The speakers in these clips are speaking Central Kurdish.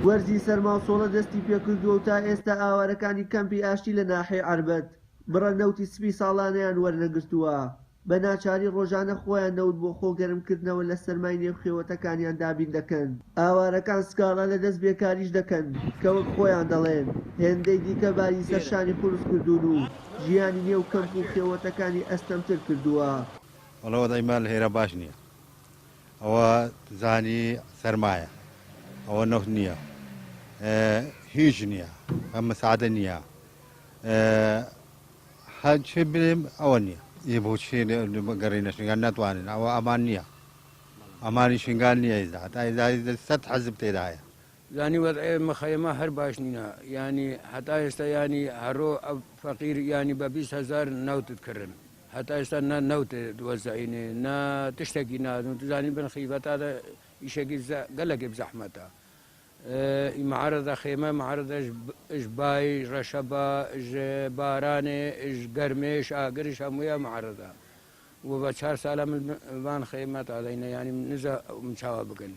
وەرزی سەرماوسۆڵە دەستی پێکردووە و تا ئێستا ئاوارەکانی کەمپی ئاشتی لە ناحێ عەربەت بڕە نەوتی سپی ساڵانەیان وەرنەگرتووە. بە ناچاری ڕۆژانە خۆیان نەوت بۆ خۆگەرمکردنەوە لە سەرمای نێوخێوەتەکانیان دابین دەکەن. ئاوارەکان سکاڵە لە دەست بێکاریش دەکەن کە وەک خۆیان دەڵێن هێندەی دیکە باری سەرشانی قورس کردوون و ژیانی نێو کەمپ و خێوەتەکانی ئەستەمتر کردووە. وەڵەوە دەیمان لە هێرە باش نییە، ئەوە زانی سەرمایە، ئەوە نەوت نییە، هیچ نییە، ئەم مەساعدە نییە، هەرچی برێم ئەوە نییە. بۆچی گەڕینە شنگال ناتوانین، ئەوە ئەمان نییە، ئەمانی شنگال نییە، هێزدا سەد حەزب تێدایە. يعني وضع مخيمة هر باش نينا يعني حتى يستا يعني هرو فقير يعني ب20 هزار نوت تكرن حتى يستا نوت توزعيني نا تشتكي نا تزاني بن خيفات هذا يشكي قلق بزحمته معرض خيمة معرض اش باي رشبة اش باراني اش قرمش اقرش همويا معرضة وبشهر سالة من بان خيمات هذا يعني نزا ومشاوى بقل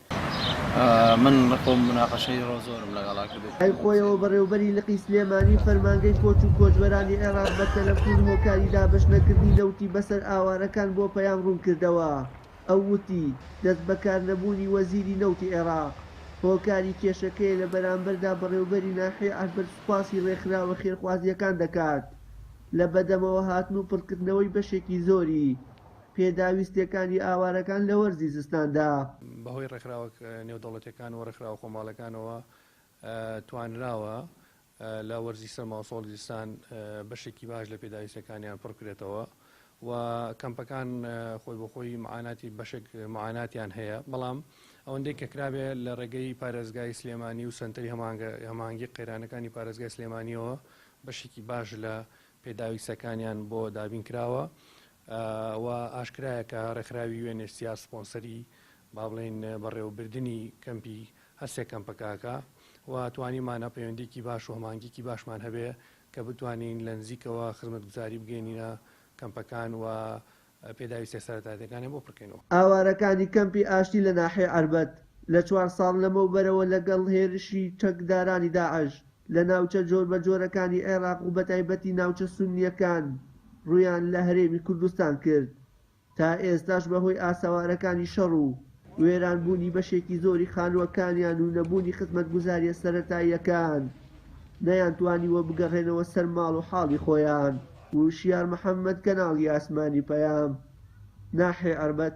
من نقوم مناقشة زۆر لەگەڵا کرد. ئەی خۆیەوە بەڕێوەبەری لقی سلێمانی فەرمانگەی کۆچ و کۆچبەرانی عێراق بە تەلەفۆن هۆکاریدا بەشنەکردنی نەوتی بەسەر ئاوارەکان بۆ پەیام ڕوون کردەوە. ئەو وتی دەست بەکار نەبوونی وەزیری نەوتی عێراق هۆکاری کێشەکەی لە بەرامبەردا بەڕێوەبەری ناحێ عەربەت سوپاسی ڕێکخراوە خێرخوازیەکان دەکات لە بەدەمەوە هاتن و پڕکردنەوەی بەشێکی زۆری پێداویستەکانی ئاوارەکان لە وەرزی زستاندا. بەهۆی ڕێکخراوە نێودەوڵەتیەکان و ڕێکخراوە خۆماڵەکانەوە توانراوە لە وەرزی سەرماوسۆڵ زستان بەشێکی باش لە پێداویستەکانیان پڕکرێتەوە و کەمپەکان خۆی بۆ خۆی معاناتی بەشێک معاناتیان هەیە، بەڵام ئەوەندەی کە کرابێ لە ڕێگەی پارێزگای سلێمانی و سنتەری هەمانگی قەیرانەکانی پارێزگای سلێمانیەوە بەشێکی باش لە پێداویستەکانیان بۆ دابین کراوە و ئاشکرایە کە ڕێکخراوی UNHCR سپۆنسەری با بڵێن بەڕێوەبردننی کەمپی هەرسێ کەمپەکاکە و توانیمانە پەیوەندێکی باش و هەمانگیکی باشمان هەبێ کە بتوانین لە نزیکەوە خزمەتگوزاری بگەینە کەمپەکان و پێداویستە سەرەتاییەکانی بۆ بکەینەوە. ئاوارەکانی کەمپی ئاشتی لە ناحێ عەربەت لە 4 ساڵ لەمەوبەرەوە لەگەڵ هێرشی چەکدارانی داعش لە ناوچە جۆر بە جۆرەکانی عێراق و بەتایبەتی ناوچە سونیەکان ڕویان لە هەرێمی کوردستان کرد. تا ئێستاش بەهۆی ئاساوارەکانی شەڕ و وێرانبوونی بەشێکی زۆری خانووەکانیان و نەبوونی خزمەتگوزاریە سەرەتاییەکان نەیانتوانیوە بگەڕێنەوە سەر ماڵ و حاڵی خۆیان. وشیار محەممەد کەناڵی ئاسمانی پەیام ناحێ عەربەت.